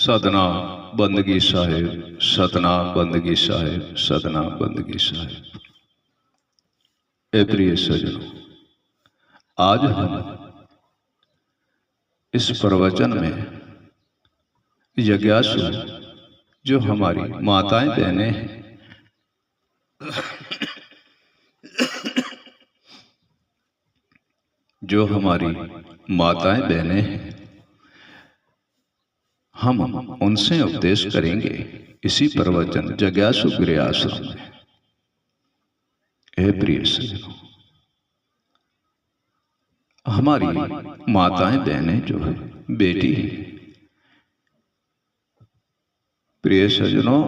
सतनाम बंदगी साहिब, सतनाम बंदगी साहिब, सतनाम बंदगी साहिब। ए प्रिय सज्जनों, आज हम इस प्रवचन में यज्ञासु जो हमारी माताएं बहनें हैं, जो हमारी माताएं बहनें हैं, हम उनसे उपदेश करेंगे इसी प्रवचन जग्यासु गृह आश्रम में। हे प्रिय सज्जनों, हमारी माताएं बहनें जो है बेटी है, प्रिय सज्जनों,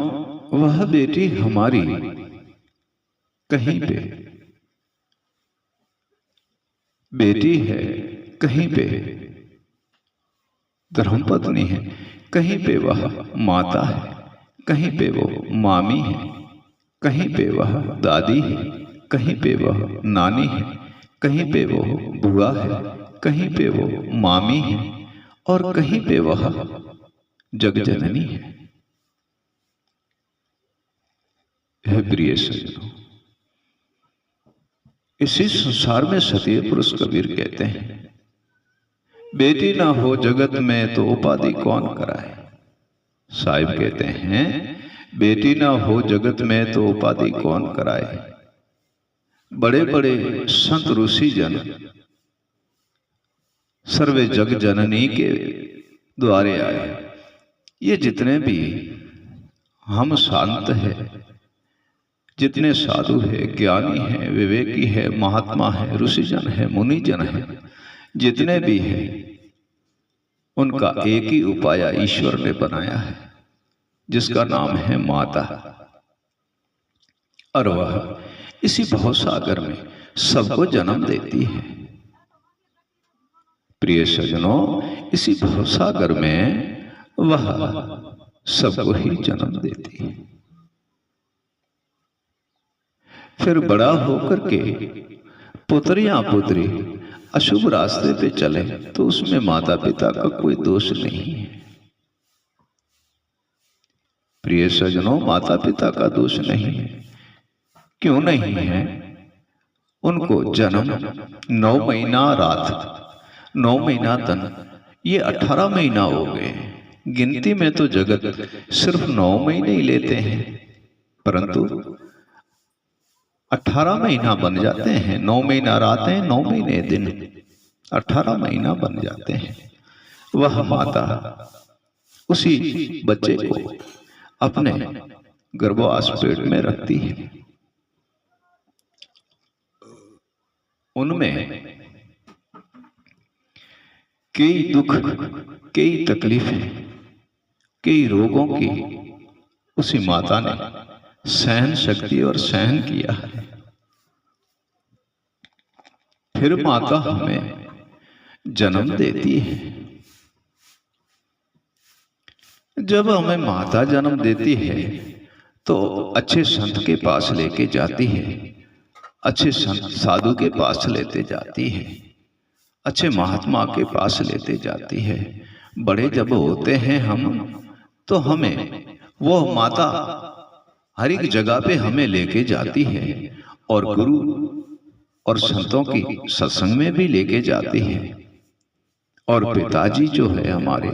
वह बेटी हमारी कहीं पे बेटी है, कहीं पे धर्मपत्नी है, कहीं पे वह माता है, कहीं पे वो मामी है, कहीं पे वह दादी है, कहीं पे वह नानी है, कहीं पे वो बुआ है, कहीं पे वो मामी है और कहीं पे वह जगजननी है। हे प्रिय सज्जनों, इसी संसार में सतीय पुरुष कबीर कहते हैं, बेटी ना हो जगत में तो उपाधि कौन कराए। साहिब कहते हैं, बेटी ना हो जगत में तो उपाधि कौन कराए। बड़े बड़े संत ऋषि जन सर्वे जग जननी के द्वारे आए। ये जितने भी हम शांत है, जितने साधु है, ज्ञानी है, विवेकी है, महात्मा है, ऋषिजन है, मुनिजन है, जितने भी हैं, उनका एक ही उपाय ईश्वर ने बनाया है, जिसका नाम है माता। और वह इसी भवसागर में सबको जन्म देती है। प्रिय सज्जनों, इसी भवसागर में वह सबको ही जन्म देती है। फिर बड़ा होकर के पुत्र या पुत्री अशुभ रास्ते पे चले तो उसमें माता पिता का कोई दोष नहीं है। प्रिय सज्जनों, माता पिता का दोष नहीं है। क्यों नहीं है? उनको जन्म 9 महीना रात, 9 महीना दिन, ये 18 महीना हो गए। गिनती में तो जगत सिर्फ 9 महीने ही लेते हैं, परंतु 18 महीना बन जाते हैं। 9 महीना रातें, 9 महीने दिन, 18 महीना बन जाते हैं। वह माता उसी बच्चे को अपने गर्भवास पेट में रखती है। उनमें कई दुख, कई तकलीफें, कई रोगों की उसी माता ने सहन शक्ति और सहन किया है। फिर माता हमें जन्म देती है। जब हमें माता जन्म देती है तो अच्छे संत के पास लेके जाती है, अच्छे संत साधु के पास लेते जाती है, अच्छे महात्मा के पास लेते जाती है। बड़े जब होते हैं हम, तो हमें वो माता हर एक जगह पे हमें लेके जाती है और गुरु और संतों की सत्संग में भी लेके जाती है। और पिताजी जो है हमारे,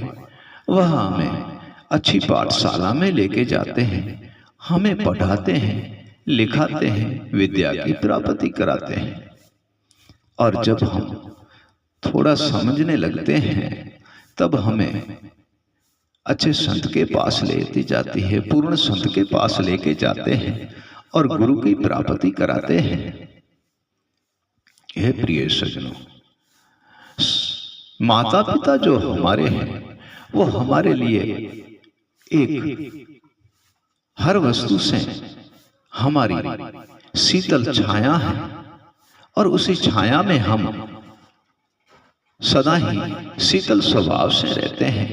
वह हमें अच्छी पाठशाला में लेके जाते हैं, हमें पढ़ाते हैं, लिखाते हैं, विद्या की प्राप्ति कराते हैं। और जब हम थोड़ा समझने लगते हैं, तब हमें अच्छे संत के पास लेती जाती है, पूर्ण संत के पास लेके जाते हैं और गुरु की प्राप्ति कराते हैं। हे प्रिय सज्जनों, माता पिता जो हमारे हैं, वो हमारे लिए एक हर वस्तु से हमारी शीतल छाया है और उसी छाया में हम सदा ही शीतल स्वभाव से रहते हैं,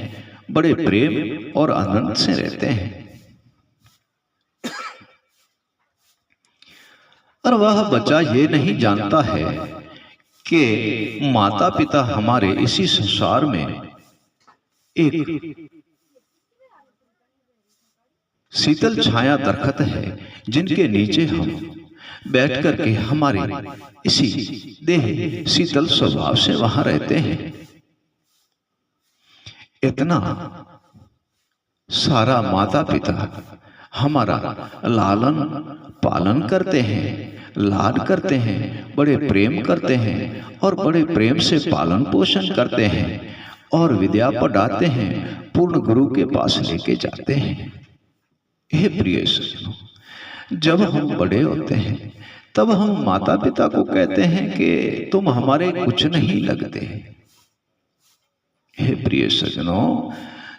बड़े प्रेम और आनंद से रहते हैं। और वह बच्चा ये नहीं जानता है कि माता पिता हमारे इसी संसार में एक शीतल छाया दरख्त है जिनके नीचे हम बैठ कर के हमारे इसी देह शीतल स्वभाव से वहां रहते हैं। इतना सारा माता पिता हमारा लालन पालन करते हैं, लाड करते हैं, बड़े प्रेम करते हैं और बड़े प्रेम से पालन पोषण करते हैं और विद्या पढ़ाते हैं, पूर्ण गुरु के पास लेके जाते हैं। हे प्रिय सज्जनों, जब हम बड़े होते हैं तब हम माता पिता को कहते हैं कि तुम हमारे कुछ नहीं लगते। हे प्रिय सज्जनों,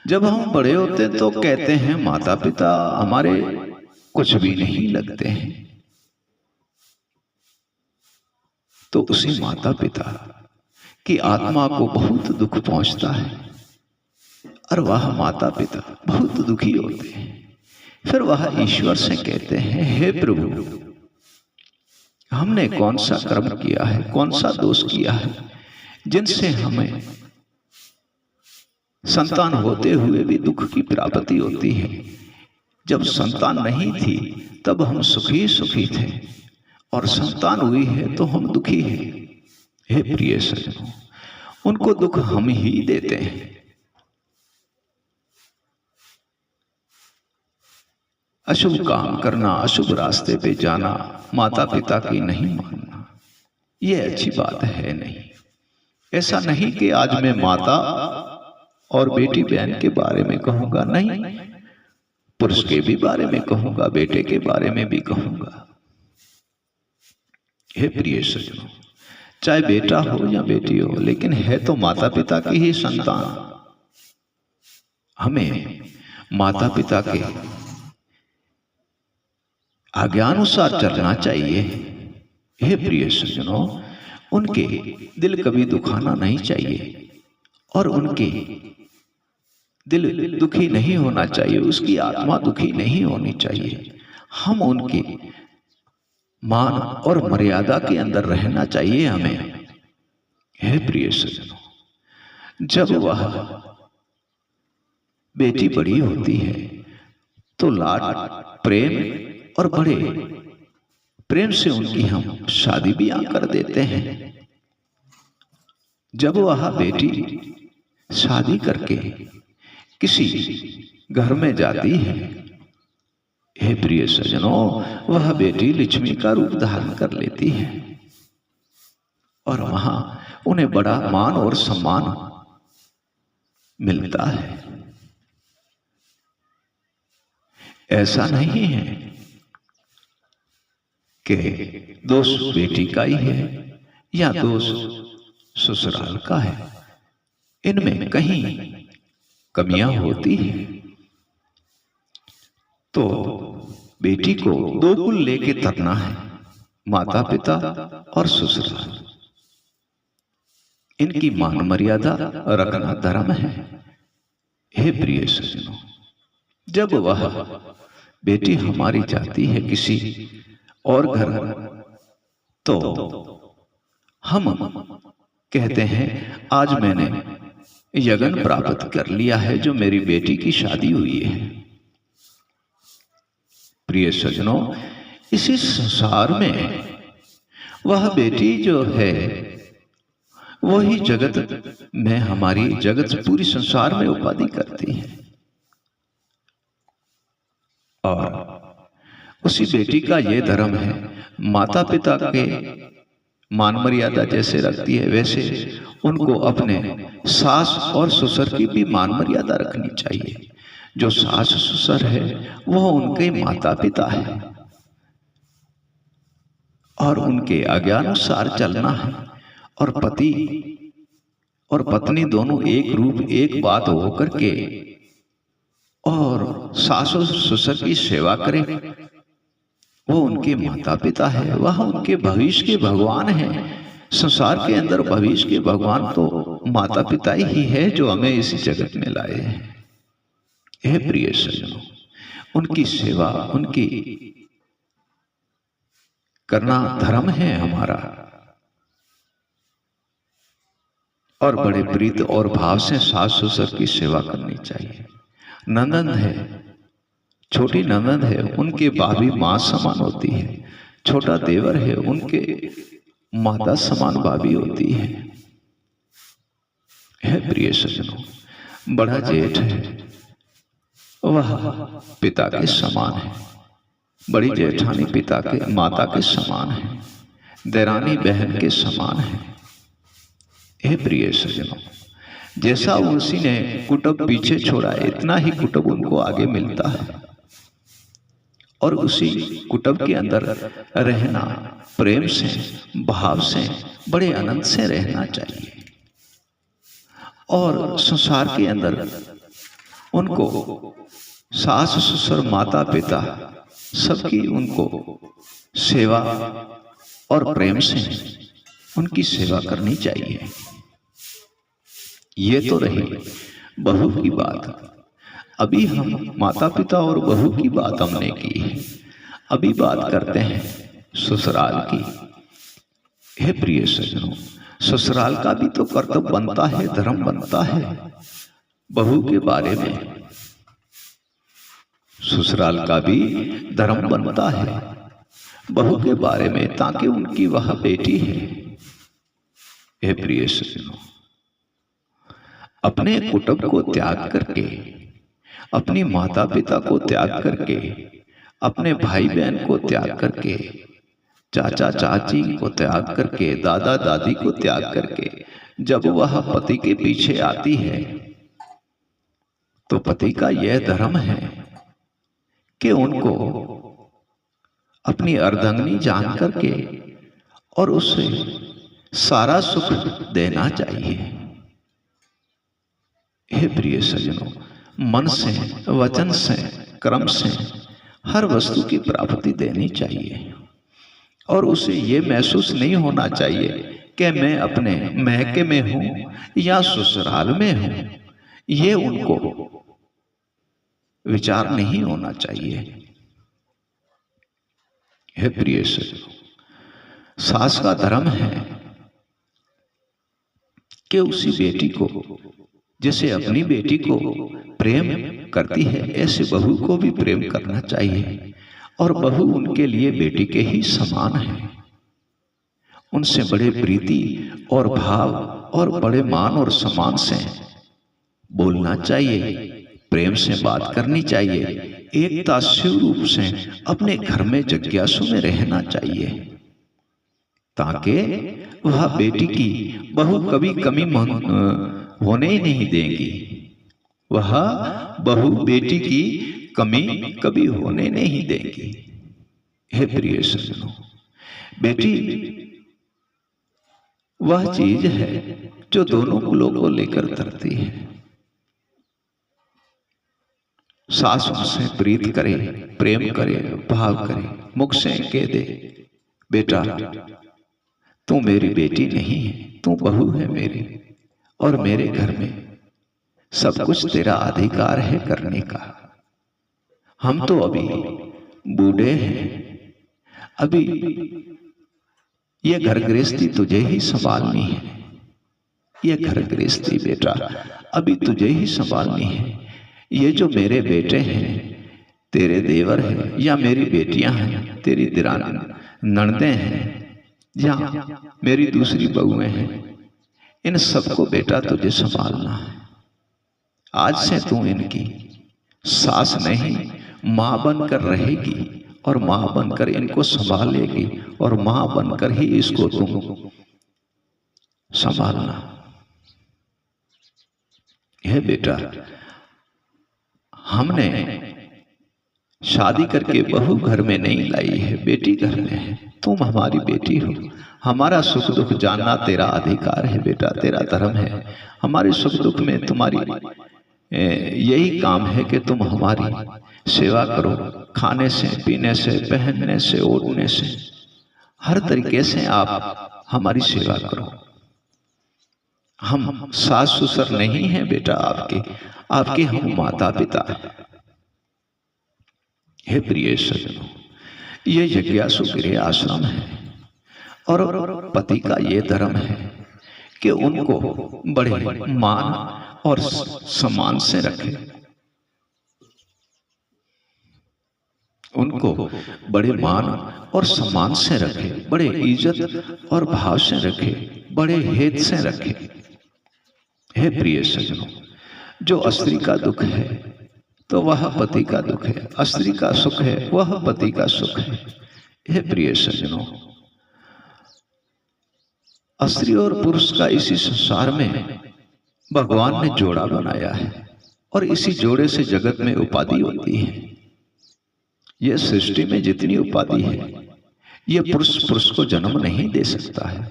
जब हम बड़े होते तो कहते हैं माता पिता हमारे कुछ भी नहीं लगते हैं। तो उसी माता पिता की आत्मा को बहुत दुख पहुंचता है और वह माता पिता बहुत दुखी होते हैं। फिर वह ईश्वर से कहते हैं, हे प्रभु, हमने कौन सा कर्म किया है, कौन सा दोष किया है जिनसे हमें संतान होते हुए भी दुख की प्राप्ति होती है। जब संतान नहीं थी तब हम सुखी सुखी थे और संतान हुई है तो हम दुखी हैं। हे प्रिय सज्जनों, उनको दुख हम ही देते हैं। अशुभ काम करना, अशुभ रास्ते पे जाना, माता पिता की नहीं मानना, ये अच्छी बात है नहीं। ऐसा नहीं कि आज मैं माता और बेटी बहन के बारे में कहूंगा, नहीं, पुरुष के भी बारे में कहूंगा, बेटे के बारे में भी कहूंगा। हे प्रिय सज्जनों, चाहे बेटा हो या बेटी हो, लेकिन है तो माता पिता की ही संतान। हमें माता पिता के आज्ञानुसार चलना चाहिए। हे प्रिय सज्जनों, उनके दिल कभी दुखाना नहीं चाहिए और उनके दिल दुखी नहीं होना चाहिए, उसकी आत्मा दुखी नहीं होनी चाहिए। हम उनके मान और मर्यादा के अंदर रहना चाहिए हमें। हे प्रिय सज्जनों, जब वह बेटी बड़ी होती है तो लाड प्रेम और बड़े प्रेम से उनकी हम शादी भी कर देते हैं। जब वह बेटी शादी करके किसी घर में जाती है, हे प्रिय सज्जनों, वह बेटी लक्ष्मी का रूप धारण कर लेती है और वहां उन्हें बड़ा मान और सम्मान मिलता है। ऐसा नहीं है कि दोष बेटी का ही है या दोष ससुराल का है, इनमें कहीं कमियां होती हैं। तो बेटी को दो कुल लेके तरना है, माता पिता और ससुराल। इनकी मान मर्यादा रखना धर्म है। हे प्रिय सज्जनों, जब वह बेटी हमारी जाती है किसी और घर, तो हम कहते हैं आज मैंने यज्ञ प्राप्त कर लिया है जो मेरी बेटी की शादी हुई है। प्रिय सज्जनों, इसी संसार में वह बेटी जो है वही जगत में हमारी जगत पूरी संसार में उपाधि करती है और उसी बेटी का ये धर्म है। माता पिता के मान मर्यादा जैसे रखती है वैसे उनको अपने सास और ससुर की भी मान मर्यादा रखनी चाहिए। जो सास ससुर है वह उनके माता पिता है और उनके आज्ञानुसार चलना है और पति और पत्नी दोनों एक रूप एक बात होकर के और सास और ससुर की सेवा करें। वो उनके माता पिता है, वह उनके भविष्य के भगवान हैं। संसार के अंदर भविष्य के भगवान तो माता पिता ही है जो हमें इस जगत में लाए हैं। हे प्रिय सज्जनों, उनकी सेवा उनकी करना धर्म है हमारा और बड़े प्रीत और भाव से सास ससुर की सेवा करनी चाहिए। नंदन है छोटी ननद है, उनके भाभी माँ समान होती है। छोटा देवर है, उनके माता समान भाभी होती है प्रिय सज्जनों। बड़ा जेठ है, वह पिता के समान है। बड़ी जेठानी पिता के माता के समान है, देरानी बहन के समान है। हे प्रिय सज्जनों, जैसा उसी ने कुटुंब पीछे छोड़ा, इतना ही कुटुंब उनको आगे मिलता है। और उसी कुटुंब के अंदर रहना प्रेम से, भाव से, बड़े आनंद से रहना चाहिए। और संसार के अंदर उनको सास ससुर माता पिता सबकी उनको सेवा और प्रेम से उनकी सेवा करनी चाहिए। ये तो रही बहू की बात। अभी हम माता पिता और बहू की बात हमने की है, अभी बात करते हैं ससुराल की। हे प्रिय सज्जनों, ससुराल का भी तो कर्तव्य बनता है, धर्म बनता है बहू के बारे में। ससुराल का भी धर्म बनता है बहू के बारे में, ताकि उनकी वह बेटी है। हे प्रिय सज्जनों, अपने कुटुंब को त्याग करके, अपनी माता पिता को त्याग करके, अपने भाई बहन को त्याग करके, चाचा चाची को त्याग करके, दादा दादी को त्याग करके जब वह पति के पीछे आती है, तो पति का यह धर्म है कि उनको अपनी अर्धांगिनी जान करके और उसे सारा सुख देना चाहिए। हे प्रिय सज्जनों, मन से, वचन से, कर्म से हर वस्तु की प्राप्ति देनी चाहिए। और उसे ये महसूस नहीं होना चाहिए कि मैं अपने महके में हूं या ससुराल में हूं। ये उनको विचार नहीं होना चाहिए। हे प्रिय सज्जनों, सास का धर्म है कि उसी बेटी को, जैसे अपनी बेटी को प्रेम करती है, ऐसे बहू को भी प्रेम करना चाहिए। और बहू उनके लिए बेटी के ही समान है। उनसे बड़े प्रीति और भाव और बड़े मान और सम्मान से बोलना चाहिए, प्रेम से बात करनी चाहिए, एकता शिव रूप से अपने घर में जिज्ञासु में रहना चाहिए, ताकि वह बेटी की बहू कभी कमी होने ही नहीं देंगी। वह बहू बेटी की कमी कभी होने नहीं देंगी। हे प्रिय सज्जनों, बेटी वह चीज है जो दोनों कुलों को लेकर तरती है। सास से प्रीत करे, प्रेम करे, भाव करे, मुख से कह दे, बेटा तू मेरी बेटी नहीं है, तू बहू है मेरी, और मेरे घर में सब कुछ तेरा अधिकार है करने का। हम तो अभी बूढ़े हैं, अभी ये घर गृहस्थी तुझे ही संभालनी है। ये घर गृहस्थी बेटा अभी तुझे ही संभालनी है। ये जो मेरे बेटे हैं, तेरे देवर हैं, या मेरी बेटियां हैं, तेरी ननदें हैं, या मेरी दूसरी बहुएं हैं, इन सबको बेटा तुझे संभालना है। आज से तू इनकी सास नहीं मां बनकर रहेगी, और मां बनकर इनको संभालेगी, और मां बनकर ही इसको तुम संभालना। यह बेटा हमने शादी करके बहू घर में नहीं लाई है, बेटी घर में है। तुम हमारी बेटी हो, हमारा सुख दुख जानना तेरा अधिकार है बेटा, तेरा धर्म है। हमारे सुख दुख में तुम्हारी यही काम है कि तुम हमारी सेवा करो, खाने से, पीने से, पहनने से, ओढ़ने से, हर तरीके से आप हमारी सेवा करो। हम सास ससुर नहीं हैं बेटा आपके, आपके हम माता पिता हैं। हे प्रिय सज्जनों, ये जिज्ञासु गृह आश्रम है, और पति का ये धर्म है कि उनको बड़े मान और सम्मान से रखे। उनको बड़े मान और सम्मान से रखे, बड़े इज्जत और भाव से रखे, बड़े हेत से रखे। हे प्रिय सज्जनों, जो स्त्री का दुख है तो वह पति का दुख है, स्त्री का सुख है वह पति का सुख है। हे प्रिय सज्जनों, स्त्री और पुरुष का इसी संसार में भगवान ने जोड़ा बनाया है और इसी जोड़े से जगत में उपाधि होती है। यह सृष्टि में जितनी उपाधि है, यह पुरुष को जन्म नहीं दे सकता है।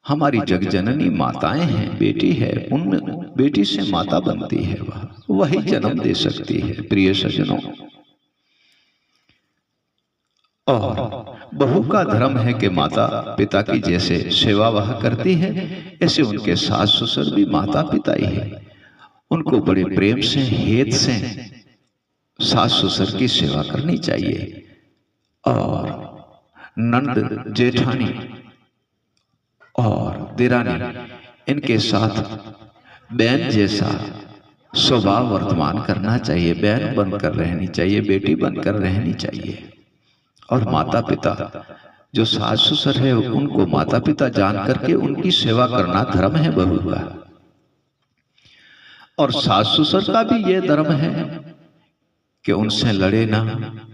हमारी जगजननी माताएं हैं, बेटी है, उनमें बेटी से माता बनती है, वही जन्म दे सकती है। प्रिय सज्जनों, और बहू का धर्म है कि माता पिता की जैसे सेवा वह करती है, ऐसे उनके सास ससुर भी माता पिता ही है। उनको बड़े प्रेम से, हेत से सास ससुर की सेवा करनी चाहिए। और नंद जेठानी और दिरानी, इनके साथ बहन जैसा स्वभाव वर्तमान करना चाहिए, बहन बनकर रहनी चाहिए, बेटी बनकर रहनी चाहिए। और माता पिता जो सास ससुर है, उनको माता पिता जान करके उनकी सेवा करना धर्म है बहू का। और सास ससुर का भी यह धर्म है कि उनसे लड़े ना,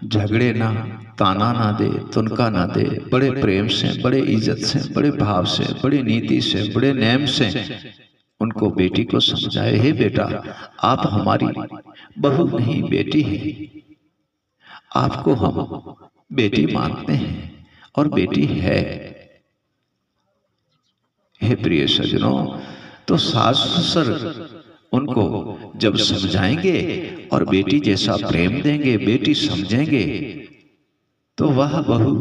झगड़े ना, ताना ना दे, तुनका ना दे, बड़े प्रेम से, बड़े इज्जत से, बड़े भाव से, बड़ी नीति से, बड़े नेम से उनको बेटी को समझाए, हे बेटा, आप हमारी बहू नहीं बेटी है, आपको हम बेटी मानते हैं और बेटी है। हे प्रिय सज्जनों, तो सास ससुर उनको जब समझाएंगे और बेटी जैसा प्रेम देंगे, बेटी समझेंगे, तो वह बहू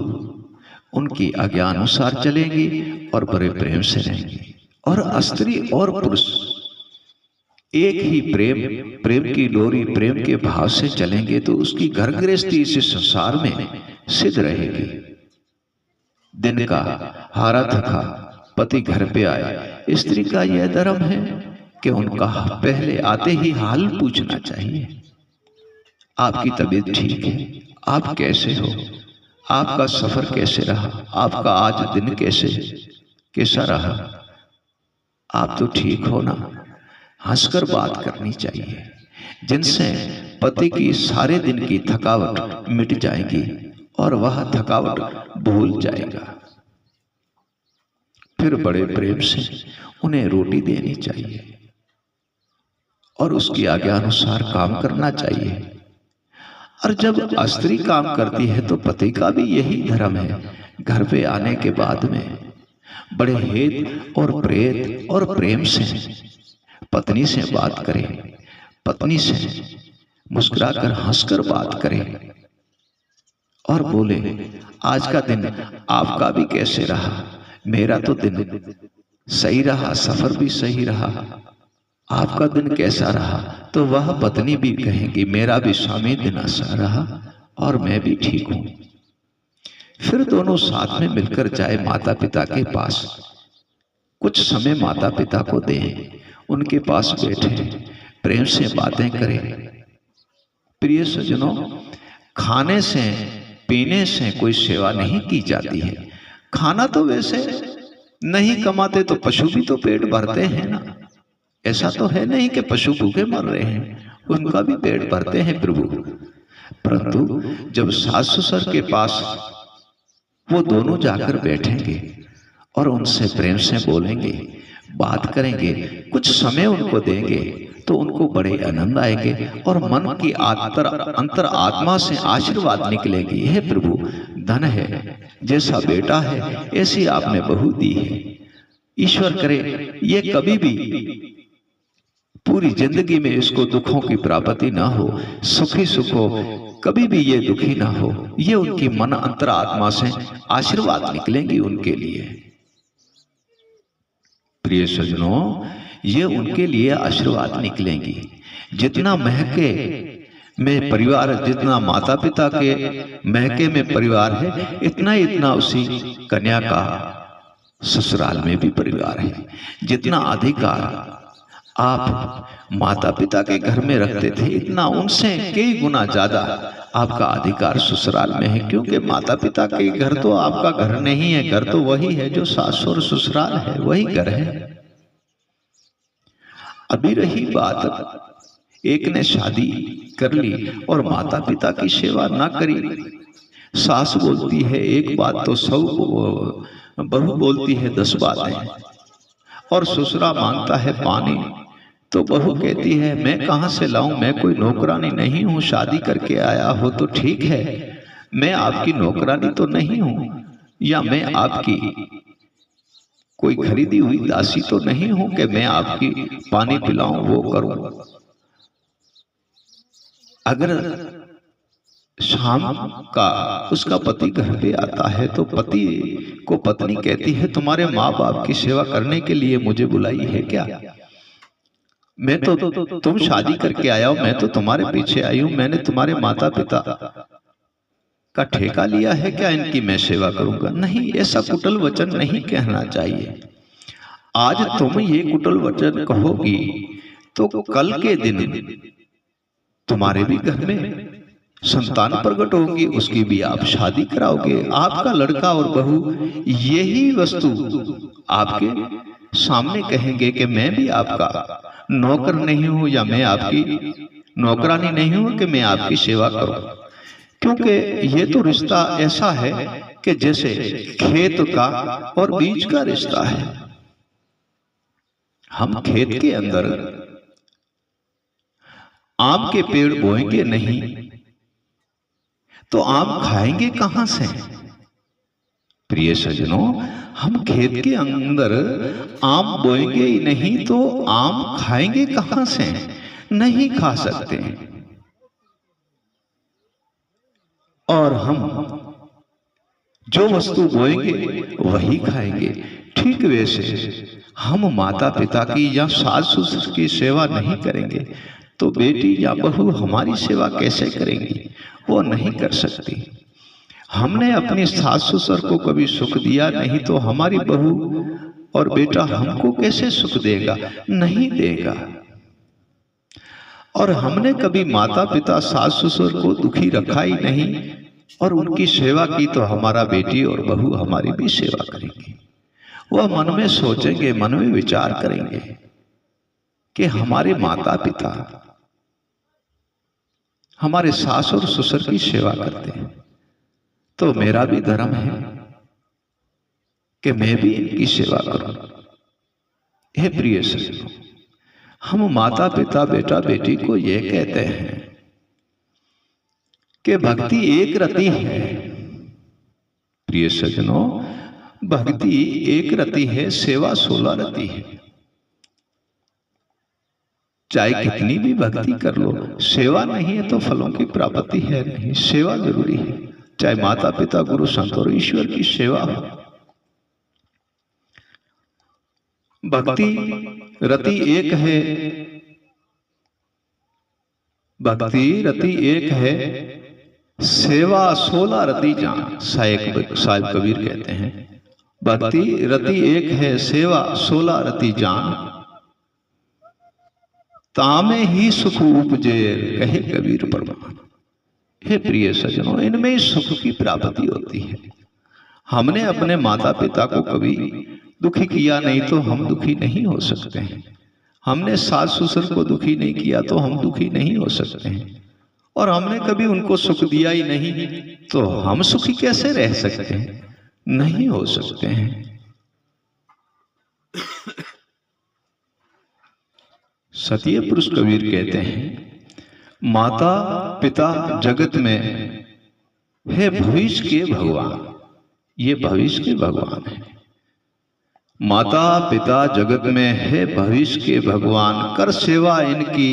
उनकी आज्ञानुसार चलेंगी और बड़े प्रेम से रहेंगी। और स्त्री और पुरुष एक ही प्रेम की डोरी, प्रेम के भाव से चलेंगे तो उसकी घर गृहस्थी इस संसार में सिद्ध रहेगी। दिन का हारा थका पति घर पे आए, स्त्री का यह धर्म है कि उनका पहले आते ही हाल पूछना चाहिए। आपकी तबीयत ठीक है? आप कैसे हो? आपका सफर कैसे रहा? आपका आज दिन कैसा रहा? आप तो ठीक हो ना? हंसकर बात करनी चाहिए, जिनसे पति की सारे दिन की थकावट मिट जाएगी और वह थकावट भूल जाएगा। फिर बड़े प्रेम से उन्हें रोटी देनी चाहिए और उसकी आज्ञा अनुसार काम करना चाहिए। और जब स्त्री काम करती है तो पति का भी यही धर्म है, घर पे आने के बाद में बड़े हेत और प्रेत और प्रेम से पत्नी से बात करें, पत्नी से मुस्कुराकर हंसकर बात करें और बोले, आज का दिन आपका भी कैसे रहा? मेरा तो दिन सही रहा, सफर भी सही रहा, आपका दिन कैसा रहा? तो वह पत्नी भी कहेगी, मेरा भी स्वामी दिन अच्छा रहा और मैं भी ठीक हूं। फिर दोनों साथ में मिलकर जाए माता पिता के पास, कुछ समय माता पिता को दें, उनके पास बैठे प्रेम से बातें करें। प्रिय सज्जनों, खाने से पीने से कोई सेवा नहीं की जाती है। खाना तो वैसे नहीं कमाते तो पशु भी तो पेट भरते हैं ना। ऐसा तो है नहीं कि पशु भूखे मर रहे हैं, उनका भी पेट भरते हैं प्रभु। परंतु जब सास ससुर के पास वो दोनों जाकर बैठेंगे और उनसे प्रेम से बोलेंगे, बात करेंगे, कुछ समय उनको देंगे तो उनको बड़े आनंद आएंगे और मन की अंतर आत्मा से आशीर्वाद निकलेगी, हे प्रभु धन है, जैसा बेटा है ऐसी आपने बहू दी है। ईश्वर करे ये कभी भी पूरी जिंदगी में इसको दुखों की प्राप्ति ना हो, सुखी सुख हो, कभी भी ये दुखी ना हो। ये उनकी मन अंतर आत्मा से आशीर्वाद निकलेंगी उनके लिए। प्रिय सज्जनों, ये उनके लिए आशीर्वाद निकलेंगी। जितना महके में परिवार, जितना माता पिता के महके में परिवार है, इतना उसी कन्या का ससुराल में भी परिवार है। जितना अधिकार आप माता पिता के घर में रखते थे, इतना उनसे कई गुना ज्यादा आपका अधिकार ससुराल में है, क्योंकि माता पिता के घर तो आपका घर नहीं है, घर तो वही है जो सास और ससुराल है, वही घर है। अभी रही बात, एक ने शादी कर ली और माता पिता की सेवा ना करी, सास बोलती है एक बात तो सब बहू बोलती है 10 बातें, और ससुरा मांगता है पानी तो बहू कहती है मैं कहां से लाऊं, मैं कोई नौकरानी नहीं हूं, शादी करके आया हो तो ठीक है, मैं आपकी नौकरानी तो नहीं हूं, या मैं आपकी कोई खरीदी हुई दासी तो नहीं हूं कि मैं आपकी पानी पिलाऊं वो करूं। अगर शाम का उसका पति घर पे आता है तो पति को पत्नी कहती है तुम्हारे माँ बाप की सेवा करने के लिए मुझे बुलाई है क्या, मैं तो तुम शादी करके आया हो, मैं तो तुम्हारे पीछे आई हूं, मैंने तुम्हारे माता पिता का ठेका लिया है क्या इनकी मैं सेवा करूंगा। नहीं, ऐसा कुटिल वचन नहीं कहना चाहिए। आज तुम ये कुटिल वचन कहोगी तो कल के दिन तुम्हारे भी घर में संतान प्रकट होगी, उसकी भी आप शादी कराओगे, आपका लड़का और बहू यही वस्तु आपके सामने कहेंगे कि मैं भी आपका नौकर नहीं हूं, या मैं आपकी नौकरानी नहीं हूं कि मैं आपकी सेवा करूं। क्योंकि ये तो रिश्ता ऐसा है कि जैसे खेत का और बीज का रिश्ता है। हम खेत के अंदर आम के पेड़ बोएंगे नहीं तो आम खाएंगे कहां से। प्रिय सज्जनों, हम खेत के अंदर आम बोएंगे ही नहीं तो आम खाएंगे कहां से, नहीं खा सकते। और हम जो वस्तु बोएंगे वही खाएंगे। ठीक वैसे हम माता पिता की या सास ससुर की सेवा नहीं करेंगे तो बेटी या बहू हमारी सेवा कैसे करेंगी, वो नहीं कर सकती। हमने अपनी सास ससुर को कभी सुख दिया नहीं तो हमारी बहू और बेटा हमको कैसे सुख देगा, नहीं देगा। और हमने कभी माता पिता सास ससुर को दुखी रखा ही नहीं और उनकी सेवा की तो हमारा बेटी और बहू हमारी भी सेवा करेंगे। वह मन में सोचेंगे, मन में विचार करेंगे कि हमारे माता पिता हमारे सास और ससुर की सेवा करते हैं तो मेरा भी धर्म है कि मैं भी इनकी सेवा करूं। हे प्रिय सज्जनों, हम माता पिता बेटा बेटी को यह कहते हैं कि भक्ति एक रति है। प्रिय सज्जनों, भक्ति एक रति है, सेवा 16 रति है। चाहे कितनी भी भक्ति कर लो, सेवा नहीं है तो फलों की प्राप्ति है नहीं। सेवा जरूरी है, चाहे माता पिता गुरु संत और ईश्वर की सेवा हो। भक्ति रति एक है, भक्ति रति एक है, सेवा 16 रति जान। साहिब कबीर कहते हैं भक्ति रति एक है, सेवा 16 रति जान, तामे ही सुख उपजे कहे कबीर परमान। हे प्रिय सज्जनों, इनमें सुख की प्राप्ति होती है। हमने अपने माता पिता को कभी दुखी किया नहीं तो हम दुखी नहीं हो सकते हैं। हमने सास ससुर को दुखी नहीं किया तो हम दुखी नहीं हो सकते हैं। और हमने कभी उनको सुख दिया ही नहीं तो हम सुखी कैसे रह सकते हैं, नहीं हो सकते हैं। सतीय पुरुष कबीर कहते हैं माता पिता जगत में है भविष्य के भगवान। ये भविष्य के भगवान है। माता पिता जगत में है भविष्य के भगवान, कर सेवा इनकी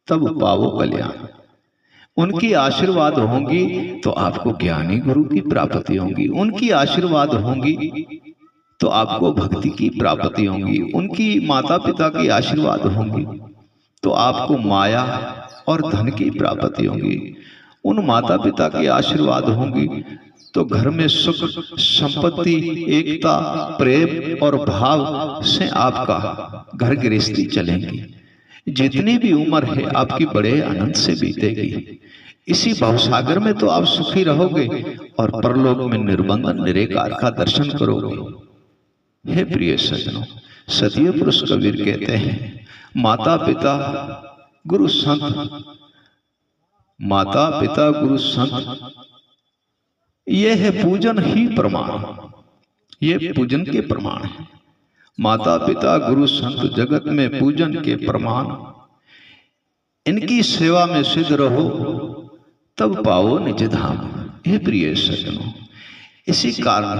तब पावो कल्याण। उनकी आशीर्वाद होंगी तो आपको ज्ञानी गुरु की प्राप्ति होगी, उनकी आशीर्वाद होंगी तो आपको भक्ति की प्राप्ति होगी, उनकी माता पिता की आशीर्वाद होंगी तो आपको माया और धन की प्राप्ति होगी, उन माता पिता की आशीर्वाद होंगी तो घर में सुख, संपत्ति, एकता, प्रेम और भाव से आपका घर गृहस्थी चलेंगी। जितनी भी उम्र है आपकी बड़े आनंद से बीतेगी। इसी भवसागर में तो आप सुखी रहोगे और परलोक में निर्बंधन निरेकार का दर्शन करोगे। हे प्रिय सज्जनों, सतीय पुरुष कबीर कहते हैं, माता पिता गुरु संत, माता पिता गुरु संत, ये है पूजन ही प्रमाण। ये पूजन के प्रमाण है। माता पिता गुरु संत जगत में पूजन के प्रमाण। इनकी सेवा में सिद्ध रहो तब पाओ निज धाम। हे प्रिय सज्जनों, इसी कारण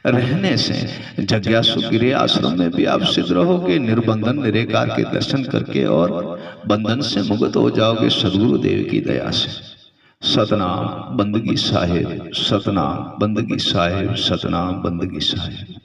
रहने से जग्यासु गिरि आश्रम में भी आप सिद्ध रहोगे, निर्बंधन निरेकार के दर्शन करके, और बंधन से मुक्त हो जाओगे सदगुरु देव की दया से। सतनाम बंदगी साहिब, सतनाम बंदगी साहिब, सतनाम बंदगी साहिब।